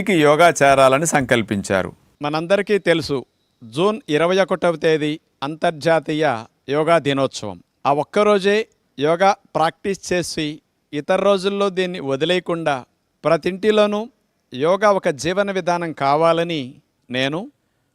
ఇంటింటికి యోగా చేరాలని సంకల్పించారు. మనందరికీ తెలుసు, జూన్ 21వ తేదీ అంతర్జాతీయ యోగా దినోత్సవం. ఆ ఒక్కరోజే యోగా ప్రాక్టీస్ చేసి ఇతర రోజుల్లో దీన్ని వదిలేయకుండా ప్రతి ఇంటిలోనూ యోగా ఒక జీవన విధానం కావాలని నేను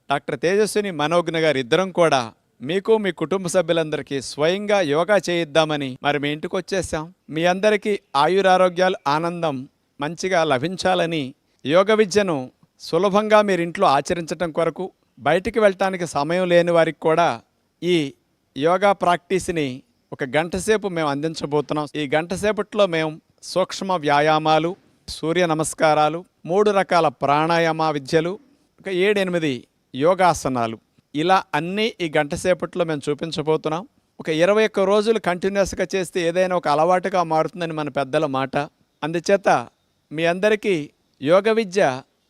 డాక్టర్ తేజస్విని మనోజ్ఞ గారు ఇద్దరం కూడా మీకు మీ కుటుంబ సభ్యులందరికీ స్వయంగా యోగా చేయిద్దామని మరి మీ ఇంటికి వచ్చేసాం. మీ అందరికీ ఆయురారోగ్యాలు ఆనందం మంచిగా లభించాలని యోగ విద్యను సులభంగా మీరు ఇంట్లో ఆచరించడం కొరకు బయటికి వెళ్ళటానికి సమయం లేని వారికి కూడా ఈ యోగా ప్రాక్టీస్ని ఒక గంట సేపు మేము అందించబోతున్నాం. ఈ గంట సేపట్లో మేము సూక్ష్మ వ్యాయామాలు, సూర్య నమస్కారాలు, 3 రకాల ప్రాణాయామ విద్యలు, ఒక 7-8 యోగాసనాలు, ఇలా అన్నీ ఈ గంట సేపట్లో మేము చూపించబోతున్నాం. ఒక 21 రోజులు కంటిన్యూస్గా చేస్తే ఏదైనా ఒక అలవాటుగా మారుతుందని మన పెద్దల మాట. అందుచేత మీ అందరికీ యోగ విద్య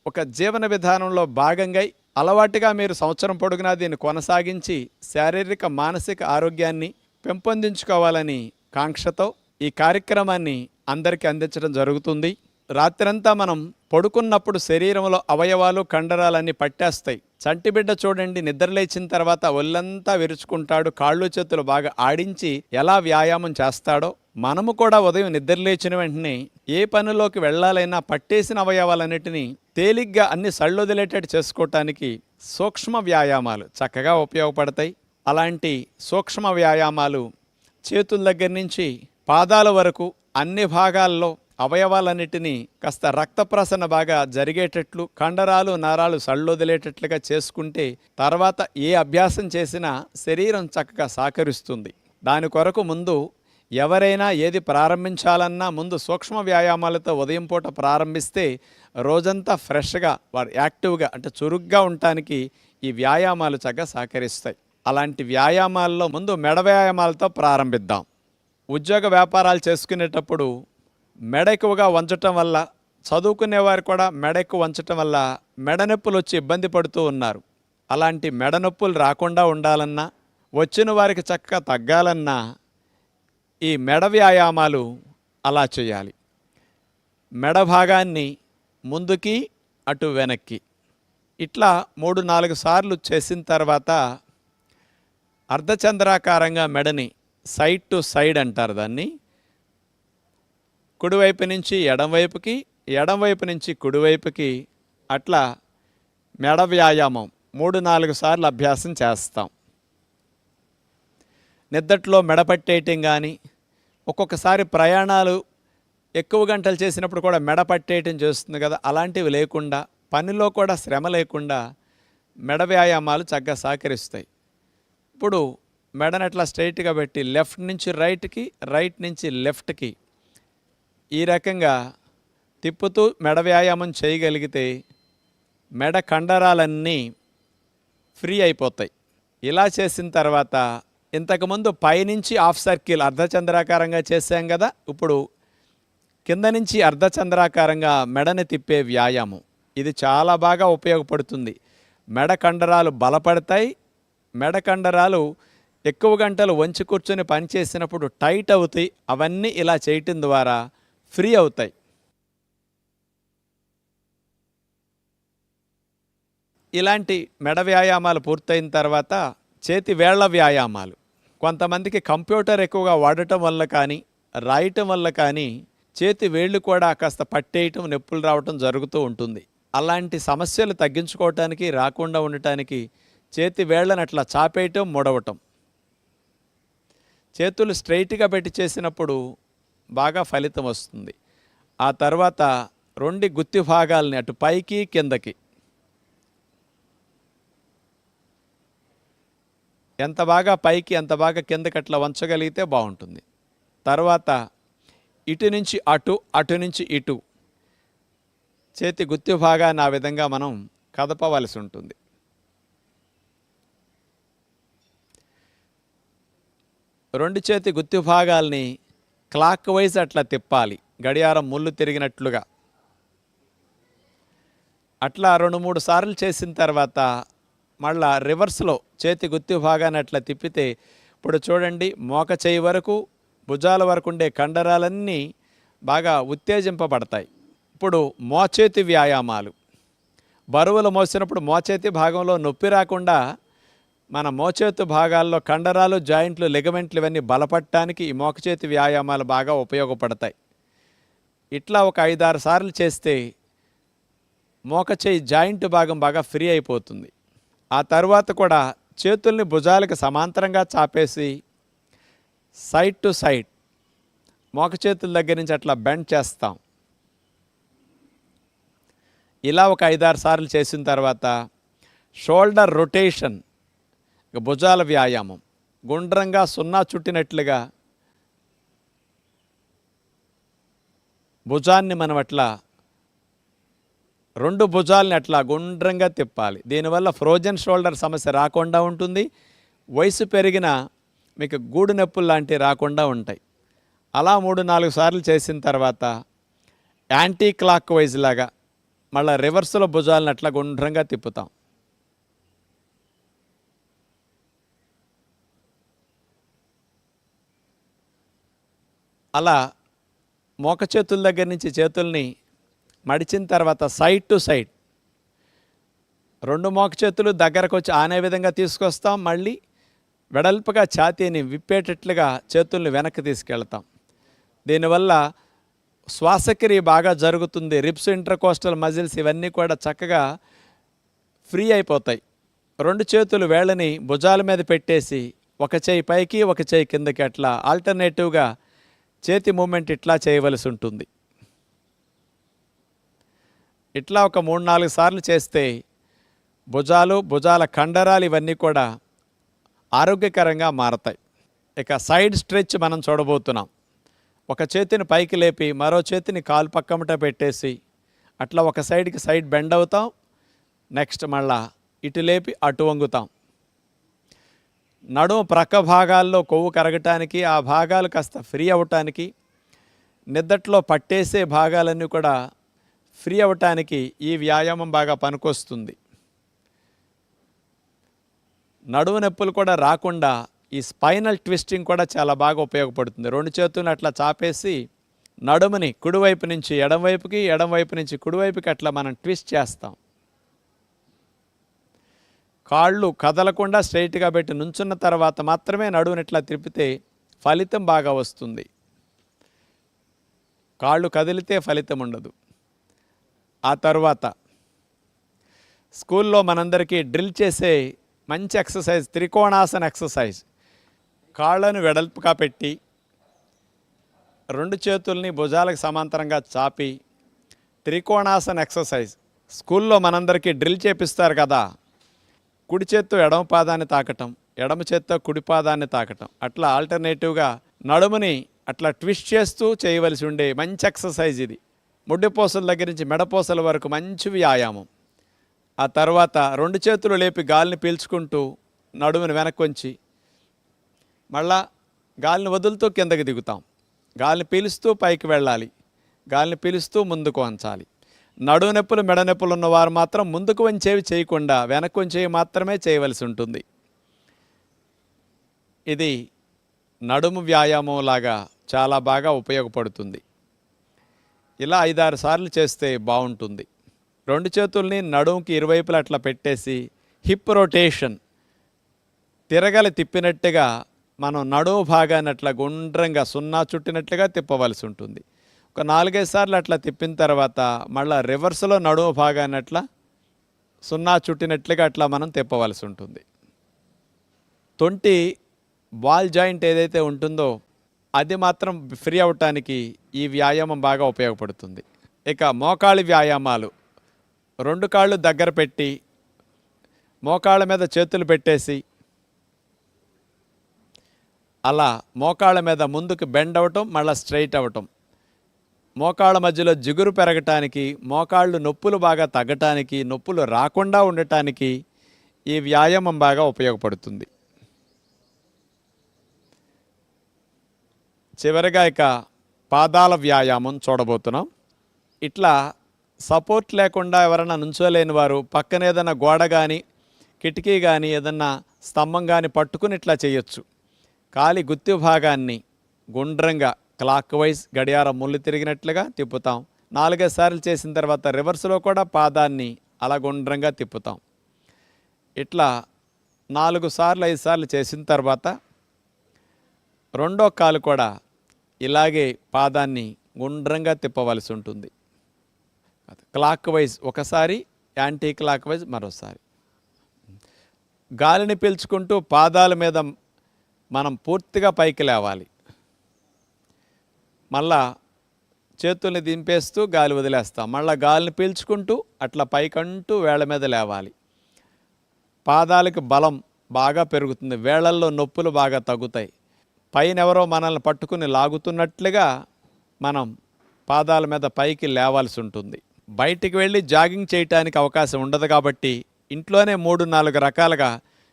ఒక జీవన విధానంలో భాగంగా అలవాటుగా మీరు సంవత్సరం పొడుగునా దీన్ని కొనసాగించి శారీరక మానసిక ఆరోగ్యాన్ని పెంపొందించుకోవాలని కాంక్షతో ఈ కార్యక్రమాన్ని అందరికీ అందించడం జరుగుతుంది. రాత్రంతా మనం పడుకున్నప్పుడు శరీరంలో అవయవాలు కండరాలన్నీ పట్టేస్తాయి. చంటిబిడ్డ చూడండి, నిద్రలేచిన తర్వాత ఒళ్ళంతా విరుచుకుంటాడు, కాళ్ళు చేతులు బాగా ఆడించి ఎలా వ్యాయామం చేస్తాడో మనము కూడా ఉదయం నిద్రలేచిన వెంటనే ఏ పనిలోకి వెళ్ళాలైనా పట్టేసిన అవయవాలన్నిటినీ తేలిగ్గా అన్ని సళ్ళొదిలేటట్టు చేసుకోవటానికి సూక్ష్మ వ్యాయామాలు చక్కగా ఉపయోగపడతాయి. అలాంటి సూక్ష్మ వ్యాయామాలు చేతుల దగ్గర నుంచి పాదాల వరకు అన్ని భాగాల్లో అవయవాలన్నిటినీ కాస్త రక్త ప్రసరణ బాగా జరిగేటట్లు, కండరాలు నరాలు సళ్ళొదిలేటట్లుగా చేసుకుంటే తర్వాత ఏ అభ్యాసం చేసినా శరీరం చక్కగా సహకరిస్తుంది. దాని కొరకు ముందు ఎవరైనా ఏది ప్రారంభించాలన్నా ముందు సూక్ష్మ వ్యాయామాలతో ఉదయం పూట ప్రారంభిస్తే రోజంతా ఫ్రెష్గా వారు యాక్టివ్గా అంటే చురుగ్గా ఉండటానికి ఈ వ్యాయామాలు చక్కగా సహకరిస్తాయి. అలాంటి వ్యాయామాల్లో ముందు మెడ వ్యాయామాలతో ప్రారంభిద్దాం. ఉద్యోగ వ్యాపారాలు చేసుకునేటప్పుడు మెడ ఎక్కువగా వంచటం వల్ల, చదువుకునేవారు కూడా మెడ ఎక్కువ వంచటం వల్ల మెడ నొప్పులు వచ్చి ఇబ్బంది పడుతూ ఉన్నారు. అలాంటి మెడ నొప్పులు రాకుండా ఉండాలన్నా, వచ్చిన వారికి చక్కగా తగ్గాలన్నా ఈ మెడ వ్యాయామాలు అలా చేయాలి. మెడ భాగాన్ని ముందుకి అటు వెనక్కి ఇట్లా 3-4 సార్లు చేసిన తర్వాత అర్ధచంద్రాకారంగా మెడని సైడ్ టు సైడ్ అంటారు దాన్ని. కుడివైపు నుంచి ఎడంవైపుకి, ఎడంవైపు నుంచి కుడివైపుకి అట్లా మెడ వ్యాయామం 3-4 సార్లు అభ్యాసం చేస్తాం. నిద్దట్లో మెడ పట్టేయటం కానీ, ఒక్కొక్కసారి ప్రయాణాలు ఎక్కువ గంటలు చేసినప్పుడు కూడా మెడ పట్టేయటం చేస్తుంది కదా, అలాంటివి లేకుండా పనిలో కూడా శ్రమ లేకుండా మెడ వ్యాయామాలు చక్కగా సహకరిస్తాయి. ఇప్పుడు మెడను అట్లా స్ట్రైట్గా పెట్టి లెఫ్ట్ నుంచి రైట్కి, రైట్ నుంచి లెఫ్ట్కి ఈ రకంగా తిప్పుతూ మెడ వ్యాయామం చేయగలిగితే మెడ కండరాలన్నీ ఫ్రీ అయిపోతాయి. ఇలా చేసిన తర్వాత ఇంతకుముందు పైనుంచి హాఫ్ సర్కిల్ అర్ధచంద్రాకారంగా చేసాం కదా, ఇప్పుడు కింద నుంచి అర్ధచంద్రాకారంగా మెడని తిప్పే వ్యాయామం ఇది చాలా బాగా ఉపయోగపడుతుంది. మెడ కండరాలు బలపడతాయి. మెడ కండరాలు ఎక్కువ గంటలు వంచి కూర్చొని పనిచేసినప్పుడు టైట్ అవుతాయి. అవన్నీ ఇలా చేయటం ద్వారా ఫ్రీ అవుతాయి. ఇలాంటి మెడ వ్యాయామాలు పూర్తయిన తర్వాత చేతి వేళ్ల వ్యాయామాలు. కొంతమందికి కంప్యూటర్ ఎక్కువగా వాడటం వల్ల కానీ, రాయటం వల్ల కానీ చేతి వేళ్ళు కూడా కాస్త పట్టేయటం, నొప్పులు రావటం జరుగుతూ ఉంటుంది. అలాంటి సమస్యలు తగ్గించుకోవటానికి, రాకుండా ఉండటానికి చేతి వేళ్ళని అట్లా చాపేయటం, ముడవటం. చేతులు స్ట్రైట్గా పెట్టి చేసినప్పుడు బాగా ఫలితం వస్తుంది. ఆ తర్వాత 2 గుత్తి భాగాలని అటు పైకి కిందకి ఎంత బాగా పైకి ఎంత బాగా కిందకి అట్లా వంచగలిగితే బాగుంటుంది. తర్వాత ఇటు నుంచి అటు, అటు నుంచి ఇటు చేతి గుత్తి భాగాన్ని ఆ విధంగా మనం కదపవలసి ఉంటుంది. రెండు చేతి గుత్తి భాగాల్ని క్లాక్ వైజ్ అట్లా తిప్పాలి, గడియారం ముళ్ళు తిరిగినట్లుగా. అట్లా 2-3 సార్లు చేసిన తర్వాత మళ్ళా రివర్స్లో చేతి గుత్తి భాగాన్ని అట్లా తిప్పితే ఇప్పుడు చూడండి, మోక చేయి వరకు భుజాల వరకు ఉండే కండరాలన్నీ బాగా ఉత్తేజింపబడతాయి. ఇప్పుడు మోచేతి వ్యాయామాలు. బరువులు మోసినప్పుడు మోచేతి భాగంలో నొప్పి రాకుండా మన మోచేతు భాగాల్లో కండరాలు, జాయింట్లు, లిగమెంట్లు ఇవన్నీ బలపడటానికి ఈ మోకచేతి వ్యాయామాలు బాగా ఉపయోగపడతాయి. ఇట్లా ఒక 5-6 సార్లు చేస్తే మోకచేయి జాయింట్ భాగం బాగా ఫ్రీ అయిపోతుంది. ఆ తర్వాత కూడా చేతుల్ని భుజాలకు సమాంతరంగా చాపేసి సైడ్ టు సైడ్ మోకచేతుల దగ్గర నుంచి అట్లా బెండ్ చేస్తాం. ఇలా ఒక 5-6 సార్లు చేసిన తర్వాత షోల్డర్ రొటేషన్, భుజాల వ్యాయామం, గుండ్రంగా సున్నా చుట్టినట్లుగా భుజాన్ని మనం అట్లా 2 భుజాలని అట్లా గుండ్రంగా తిప్పాలి. దీనివల్ల ఫ్రోజన్ షోల్డర్ సమస్య రాకుండా ఉంటుంది. వయసు పెరిగిన మీకు గూడు నొప్పులు లాంటివి రాకుండా ఉంటాయి. అలా 3-4 సార్లు చేసిన తర్వాత యాంటీ క్లాక్ వైజ్ లాగా మళ్ళీ రివర్స్లో భుజాలను అట్లా గుండ్రంగా తిప్పుతాం. అలా మోక చేతుల దగ్గర నుంచి చేతుల్ని మడిచిన తర్వాత సైడ్ టు సైడ్ 2 మోక చేతులు దగ్గరకు వచ్చి ఆనే విధంగా తీసుకొస్తాం. మళ్ళీ వెడల్పుగా ఛాతీని విప్పేటట్లుగా చేతుల్ని వెనక్కి తీసుకెళ్తాం. దీనివల్ల శ్వాసక్రియ బాగా జరుగుతుంది. రిబ్స్, ఇంటర్కోస్టల్ మజిల్స్ ఇవన్నీ కూడా చక్కగా ఫ్రీ అయిపోతాయి. 2 చేతులు వేళ్ళని భుజాల మీద పెట్టేసి ఒక చేయి పైకి ఒక చేయి కిందకి అట్లా ఆల్టర్నేటివ్గా చేతి మూమెంట్ ఇట్లా చేయవలసి ఉంటుంది. ఇట్లా ఒక 3-4 సార్లు చేస్తే భుజాల కండరాలు ఇవన్నీ కూడా ఆరోగ్యకరంగా మారతాయి. ఇక సైడ్ స్ట్రెచ్ మనం చూడబోతున్నాం. ఒక చేతిని పైకి లేపి మరో చేతిని కాలు పక్కమట పెట్టేసి అట్లా ఒక సైడ్కి సైడ్ బెండ్ అవుతాం. నెక్స్ట్ మళ్ళా ఇటు లేపి అటు వంగుతాం. నడుము ప్రక్క భాగాల్లో కొవ్వు కరగటానికి, ఆ భాగాలు కాస్త ఫ్రీ అవ్వటానికి, నిద్దట్లో పట్టేసే భాగాలన్నీ కూడా ఫ్రీ అవ్వటానికి ఈ వ్యాయామం బాగా పనికొస్తుంది. నడుము నొప్పులు కూడా రాకుండా ఈ స్పైనల్ ట్విస్టింగ్ కూడా చాలా బాగా ఉపయోగపడుతుంది. 2 చేతులను అట్లా చాపేసి నడుముని కుడివైపు నుంచి ఎడంవైపుకి, ఎడంవైపు నుంచి కుడివైపుకి అట్లా మనం ట్విస్ట్ చేస్తాం. కాళ్ళు కదలకుండా స్ట్రైట్గా పెట్టి నుంచున్న తర్వాత మాత్రమే నడుముని ఇట్లా తిప్పితే ఫలితం బాగా వస్తుంది. కాళ్ళు కదిలితే ఫలితం ఉండదు. ఆ తర్వాత స్కూల్లో మనందరికీ డ్రిల్ చేసే మంచి ఎక్సర్సైజ్ త్రికోణాసన ఎక్సర్సైజ్. కాళ్ళను వెడల్పుగా పెట్టి 2 చేతుల్ని భుజాలకు సమాంతరంగా చాపి త్రికోణాసన ఎక్సర్సైజ్. స్కూల్లో మనందరికీ డ్రిల్ చేపిస్తారు కదా, కుడి చేత్తో ఎడమ పాదాన్ని తాకటం, ఎడమ చేత్తో కుడి పాదాన్ని తాకటం, అట్లా ఆల్టర్నేటివ్గా నడుముని అట్లా ట్విస్ట్ చేస్తూ చేయవలసి ఉండే మంచి ఎక్సర్సైజ్ ఇది. ముడ్డిపోసల దగ్గర నుంచి మెడపోసల వరకు మంచి వ్యాయామం. ఆ తర్వాత 2 చేతులు లేపి గాలిని పీల్చుకుంటూ నడుముని వెనక్కి వంచి మళ్ళా గాలిని వదులుతూ కిందకి దిగుతాం. గాలిని పీలుస్తూ పైకి వెళ్ళాలి, గాలిని పీలుస్తూ ముందుకు వంచాలి. నడుము నొప్పులు, మెడ నొప్పులు ఉన్నవారు మాత్రం ముందుకు వంచేవి చేయకుండా వెనక్కి వంచేవి మాత్రమే చేయవలసి ఉంటుంది. ఇది నడుము వ్యాయామం లాగా చాలా బాగా ఉపయోగపడుతుంది. ఇలా 5-6 సార్లు చేస్తే బాగుంటుంది. 2 చేతుల్ని నడుముకి ఇరువైపులా అట్లా పెట్టేసి హిప్ రొటేషన్, తిప్పినట్టుగా మనం నడుము భాగాన్ని అట్లా గుండ్రంగా సున్నా చుట్టినట్లుగా తిప్పవలసి ఉంటుంది. ఒక 4-5 సార్లు అట్లా తిప్పిన తర్వాత మళ్ళీ రివర్స్లో నడుము భాగాన్ని అట్లా సున్నా చుట్టినట్లుగా అట్లా మనం తిప్పవలసి ఉంటుంది. తొంటి బాల్ జాయింట్ ఏదైతే ఉంటుందో అది మాత్రం ఫ్రీ అవ్వటానికి ఈ వ్యాయామం బాగా ఉపయోగపడుతుంది. ఇక మోకాళ్ళ వ్యాయామాలు. 2 కాళ్ళు దగ్గర పెట్టి మోకాళ్ళ మీద చేతులు పెట్టేసి అలా మోకాళ్ళ మీద ముందుకు బెండ్ అవ్వటం, మళ్ళీ స్ట్రైట్ అవ్వటం. మోకాళ్ళ మధ్యలో జిగురు పెరగటానికి, మోకాళ్ళు నొప్పులు బాగా తగ్గటానికి, నొప్పులు రాకుండా ఉండటానికి ఈ వ్యాయామం బాగా ఉపయోగపడుతుంది. చివరిగా ఇక పాదాల వ్యాయామం చూడబోతున్నాం. ఇట్లా సపోర్ట్ లేకుండా ఎవరైనా నుంచోలేని వారు పక్కన ఏదైనా గోడ కానీ, కిటికీ కానీ, ఏదన్నా స్తంభం కానీ పట్టుకుని ఇట్లా చేయొచ్చు. కాలి గుత్తి భాగాన్ని గుండ్రంగా క్లాక్ వైజ్ గడియారం ముళ్ళు తిరిగినట్లుగా తిప్పుతాం. 4-5 సార్లు చేసిన తర్వాత రివర్స్లో కూడా పాదాన్ని అలా గుండ్రంగా తిప్పుతాం. ఇట్లా 4 సార్లు 5 సార్లు చేసిన తర్వాత రెండో కాలు కూడా ఇలాగే పాదాన్ని గుండ్రంగా తిప్పవలసి ఉంటుంది. క్లాక్ వైజ్ ఒకసారి, యాంటీ క్లాక్ వైజ్ మరోసారి. గాలిని పీల్చుకుంటూ పాదాల మీద మనం పూర్తిగా పైకి లేవాలి. మళ్ళా చేతుల్ని దింపేస్తూ గాలి వదిలేస్తాం. మళ్ళీ గాలిని పీల్చుకుంటూ అట్లా పైకంటూ వేళ్ళ మీద లేవాలి. పాదాలకు బలం బాగా పెరుగుతుంది, వేళ్ళల్లో నొప్పులు బాగా తగ్గుతాయి. పైన ఎవరో మనల్ని పట్టుకుని లాగుతున్నట్లుగా మనం పాదాల మీద పైకి లేవాల్సి ఉంటుంది. బయటికి వెళ్ళి జాగింగ్ చేయటానికి అవకాశం ఉండదు కాబట్టి ఇంట్లోనే 3-4 రకాలుగా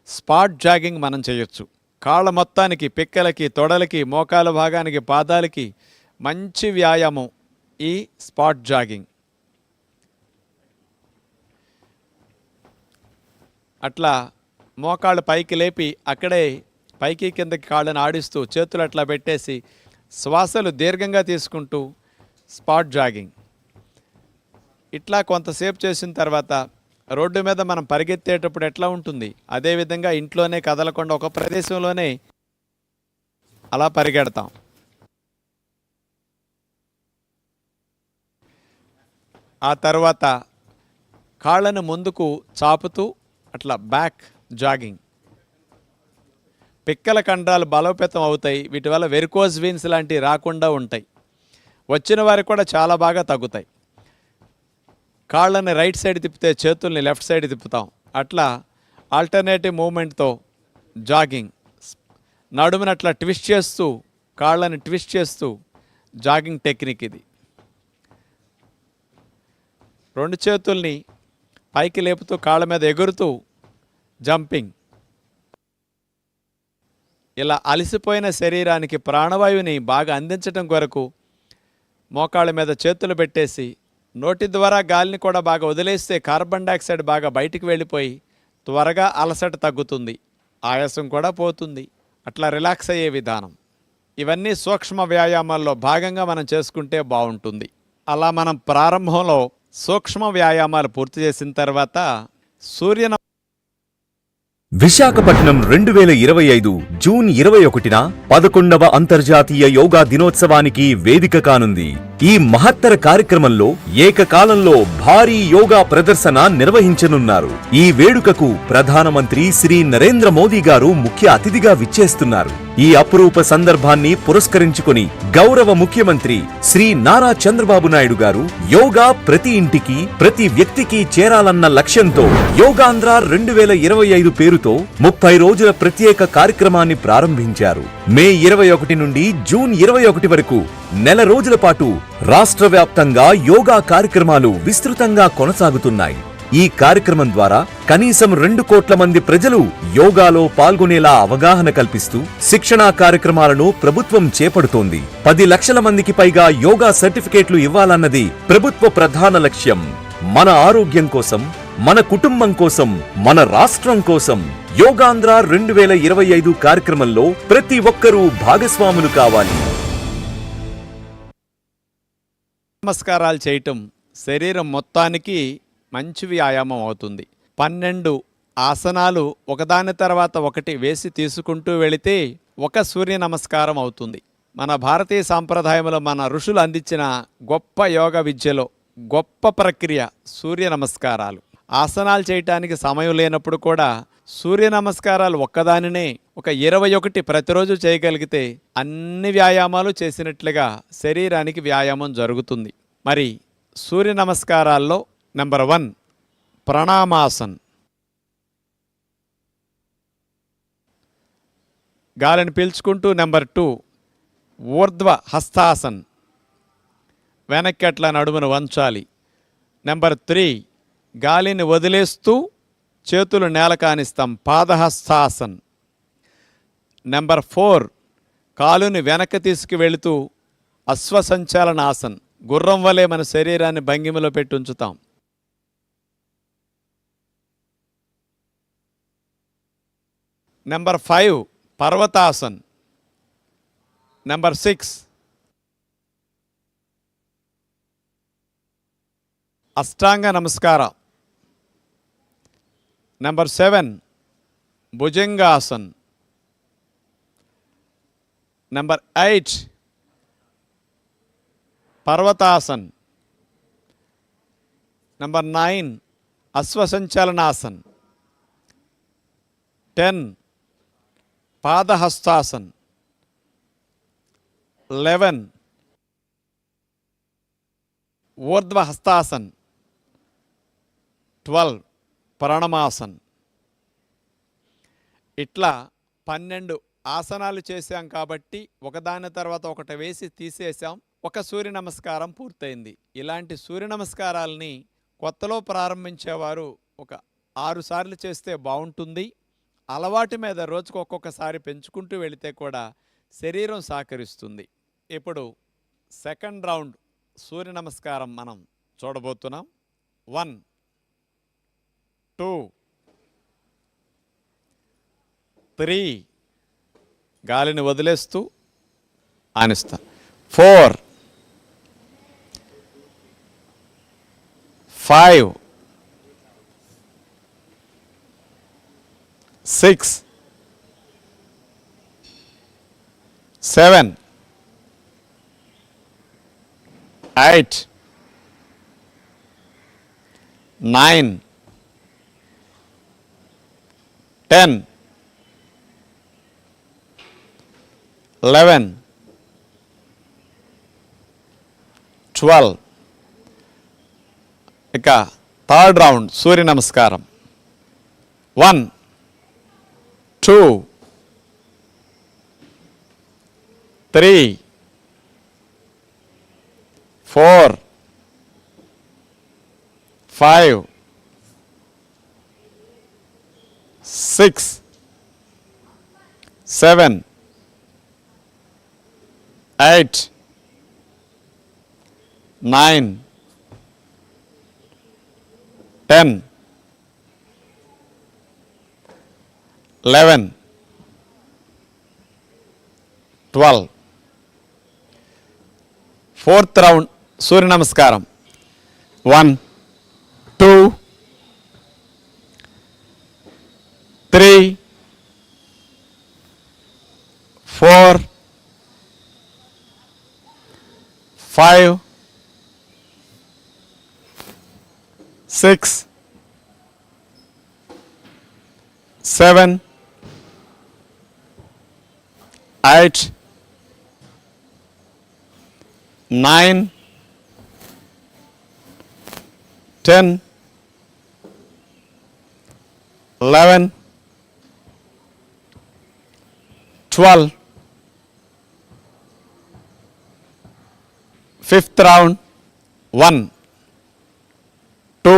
స్పాట్ జాగింగ్ మనం చేయొచ్చు. కాళ్ళ మొత్తానికి, పిక్కలకి, తొడలకి, మోకాల భాగానికి, పాదాలకి మంచి వ్యాయామం ఈ స్పాట్ జాగింగ్. అట్లా మోకాళ్ళు పైకి లేపి అక్కడే పైకి కిందకి కాళ్ళని ఆడిస్తూ చేతులు అట్లా పెట్టేసి శ్వాసలు దీర్ఘంగా తీసుకుంటూ స్పాట్ జాగింగ్. ఇట్లా కొంతసేపు చేసిన తర్వాత రోడ్డు మీద మనం పరిగెత్తేటప్పుడు ఎట్లా ఉంటుంది, అదేవిధంగా ఇంట్లోనే కదలకుండా ఒక ప్రదేశంలోనే అలా పరిగెడతాం. ఆ తర్వాత కాళ్ళను ముందుకు చాపుతూ అట్లా బ్యాక్ జాగింగ్. పిక్కల కండరాలు బలోపేతం అవుతాయి. వీటి వల్ల వెరికోజ్ వీన్స్ లాంటివి రాకుండా ఉంటాయి. వచ్చిన వారికి కూడా చాలా బాగా తగ్గుతాయి. కాళ్ళని రైట్ సైడ్ తిప్పితే చేతుల్ని లెఫ్ట్ సైడ్ తిప్పుతాం. అట్లా ఆల్టర్నేటివ్ మూమెంట్తో జాగింగ్. నడుముని అట్లా ట్విస్ట్ చేస్తూ, కాళ్ళని ట్విస్ట్ చేస్తూ జాగింగ్ టెక్నిక్ ఇది. 2 చేతుల్ని పైకి లేపుతూ కాళ్ళ మీద ఎగురుతూ జంపింగ్. ఇలా అలసిపోయిన శరీరానికి ప్రాణవాయువుని బాగా అందించడం కొరకు మోకాళ్ళ మీద చేతులు పెట్టేసి నోటి ద్వారా గాలిని కూడా బాగా వదిలేస్తే కార్బన్ డైఆక్సైడ్ బాగా బయటికి వెళ్ళిపోయి త్వరగా అలసట తగ్గుతుంది, ఆయాసం కూడా పోతుంది. అట్లా రిలాక్స్ అయ్యే విధానం. ఇవన్నీ సూక్ష్మ వ్యాయామాల్లో భాగంగా మనం చేసుకుంటే బాగుంటుంది. అలా మనం ప్రారంభంలో సూక్ష్మ వ్యాయామాలు పూర్తి చేసిన తర్వాత విశాఖపట్నం 2025 జూన్ 21న 11వ అంతర్జాతీయ యోగా దినోత్సవానికి వేదిక కానుంది. ఈ మహత్తర కార్యక్రమంలో ఏకకాలంలో భారీ యోగా ప్రదర్శన నిర్వహించనున్నారు. ఈ వేడుకకు ప్రధానమంత్రి శ్రీ నరేంద్ర మోదీ గారు ముఖ్య అతిథిగా విచ్చేస్తున్నారు. ఈ అపురూప సందర్భాన్ని పురస్కరించుకుని గౌరవ ముఖ్యమంత్రి శ్రీ నారా చంద్రబాబు నాయుడు గారు యోగా ప్రతి ఇంటికి, ప్రతి వ్యక్తికి చేరాలన్న లక్ష్యంతో యోగాంధ్ర 2025 పేరుతో 30 రోజుల ప్రత్యేక కార్యక్రమాన్ని ప్రారంభించారు. మే 21 నుండి జూన్ 21 వరకు నెల రోజుల పాటు రాష్ట్ర వ్యాప్తంగా యోగా కార్యక్రమాలు విస్తృతంగా కొనసాగుతున్నాయి. ఈ కార్యక్రమం ద్వారా కనీసం 2 కోట్ల మంది ప్రజలు యోగాలో పాల్గొనేలా అవగాహన కల్పిస్తూ శిక్షణా కార్యక్రమాలను ప్రభుత్వం చేపడుతోంది. 10 లక్షల మందికి పైగా యోగా సర్టిఫికేట్లు ఇవ్వాలన్నది ప్రభుత్వ ప్రధాన లక్ష్యం. మన ఆరోగ్యం కోసం, మన కుటుంబం కోసం, మన రాష్ట్రం కోసం యోగాంధ్ర 2025 కార్యక్రమంలో ప్రతి ఒక్కరూ భాగస్వాములు కావాలి. నమస్కారాలు చేయటం శరీరం మొత్తానికి మంచి వ్యాయామం అవుతుంది. 12 ఆసనాలు ఒకదాని తర్వాత ఒకటి వేసి తీసుకుంటూ వెళితే ఒక సూర్య నమస్కారం అవుతుంది. మన భారతీయ సాంప్రదాయంలో మన ఋషులు అందించిన గొప్ప యోగ విద్యలో గొప్ప ప్రక్రియ సూర్య నమస్కారాలు. ఆసనాలు చేయటానికి సమయం లేనప్పుడు కూడా సూర్య నమస్కారాలు ఒక్కదానినే ఒక 21 ప్రతిరోజు చేయగలిగితే అన్ని వ్యాయామాలు చేసినట్లుగా శరీరానికి వ్యాయామం జరుగుతుంది. మరి సూర్య నమస్కారాల్లో నెంబర్ 1 ప్రణామాసన్. గాలిని పీల్చుకుంటూ. నెంబర్ 2 ఊర్ధ్వ హస్తాసన్, వెనక్కి అట్లా నడుమును వంచాలి. నెంబర్ 3 గాలిని వదిలేస్తూ చేతులు నేల కానిస్తాం, పాదహస్తాసన్. నెంబర్ 4 కాలుని వెనక్కి తీసుకువెళుతూ అశ్వసంచాలనాసన్, గుర్రం వలె మన శరీరాన్ని భంగిమలో పెట్టి ఉంచుతాం. నెంబర్ 5 పర్వతాసన్. నెంబర్ 6 అష్టాంగ నమస్కారం. నెంబర్ 7 భుజంగాసన్. నెంబర్ 8 పర్వతాసన్. నెంబర్ 9 అశ్వసంచలనాసన్. 10 పాదహస్తాసన్. 11 ఊర్ధ్వహస్తాసన్. 12 ప్రణమాసన్. ఇట్లా 12 ఆసనాలు చేశాం కాబట్టి ఒకదాని తర్వాత ఒకటి వేసి తీసేసాం. ఒక సూర్య నమస్కారం పూర్తయింది. ఇలాంటి సూర్య నమస్కారాలని కొత్తలో ప్రారంభించేవారు ఒక 6 సార్లు చేస్తే బాగుంటుంది. అలవాటు మీద రోజుకు ఒక్కొక్కసారి పెంచుకుంటూ వెళితే కూడా శరీరం సహకరిస్తుంది. ఇప్పుడు సెకండ్ రౌండ్ సూర్య నమస్కారం మనం చూడబోతున్నాం. 1 2 3 గాలిని వదిలేస్తూ ఆనిస్తా. 4 5 6 7 8 9 10 11 12. ఇక థర్డ్ రౌండ్ సూర్య నమస్కారం. 1 2 3 4 5 6 7 8 9 10 11 12. ఫోర్త్ రౌండ్ సూర్య నమస్కారం. 1 2 3 4 5 6 7 8 9 10 11 12. Fifth round. 1 2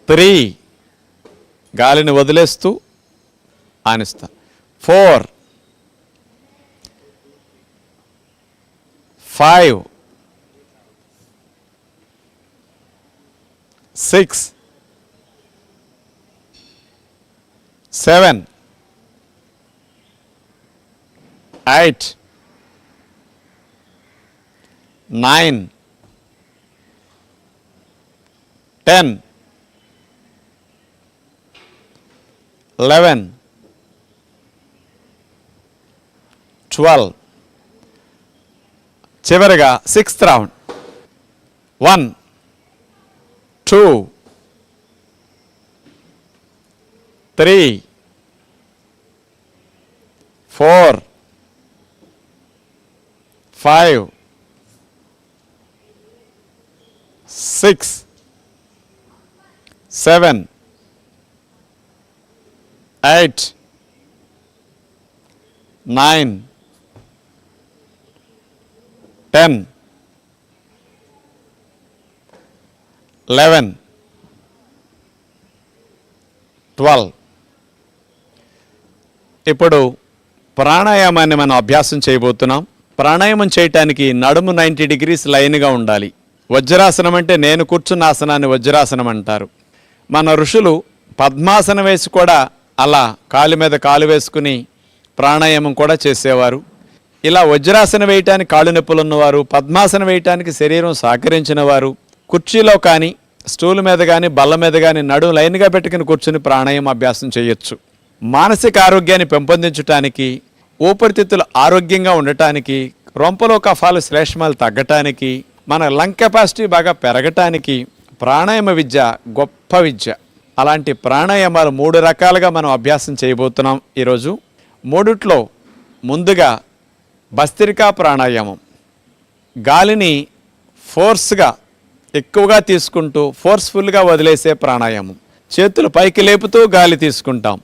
3 గాలిని వదిలేస్తూ ఆనిస్తా. 4 5 6 7 8 9 10 11 12. చివరిగా సిక్స్త్ రౌండ్. 1 2 3 4 5 6 7 8 9 10 11 12. ఇప్పుడు ప్రాణాయామాన్ని మనం అభ్యాసం చేయబోతున్నాం. ప్రాణాయామం చేయటానికి నడుము 90 degrees లైన్గా ఉండాలి. వజ్రాసనం అంటే నేను కూర్చున్న ఆసనాన్ని వజ్రాసనం అంటారు. మన ఋషులు పద్మాసనం వేసి కూడా అలా కాలు మీద కాలు వేసుకుని ప్రాణాయామం కూడా చేసేవారు. ఇలా వజ్రాసనం వేయటానికి కాళ్ళు నొప్పులు ఉన్నవారు, పద్మాసనం వేయటానికి శరీరం సహకరించిన వారు కుర్చీలో కానీ స్టూల్ మీద కానీ బల్ల మీద కానీ నడుము లైన్గా పెట్టుకుని కూర్చుని ప్రాణాయామ అభ్యాసం చేయొచ్చు. మానసిక ఆరోగ్యాన్ని పెంపొందించడానికి, ఊపిరితిత్తులు ఆరోగ్యంగా ఉండటానికి, రొంపలో కఫాలు శ్లేష్మాలు తగ్గటానికి, మన లంగ్ కెపాసిటీ బాగా పెరగటానికి ప్రాణాయామ విద్య గొప్ప విద్య. అలాంటి ప్రాణాయామాలు 3 రకాలుగా మనం అభ్యాసం చేయబోతున్నాం ఈరోజు. 3ట్లో ముందుగా భస్త్రికా ప్రాణాయామం, గాలిని ఫోర్స్గా ఎక్కువగా తీసుకుంటూ ఫోర్స్ఫుల్గా వదిలేసే ప్రాణాయామం. చేతులు పైకి లేపుతూ గాలి తీసుకుంటాం,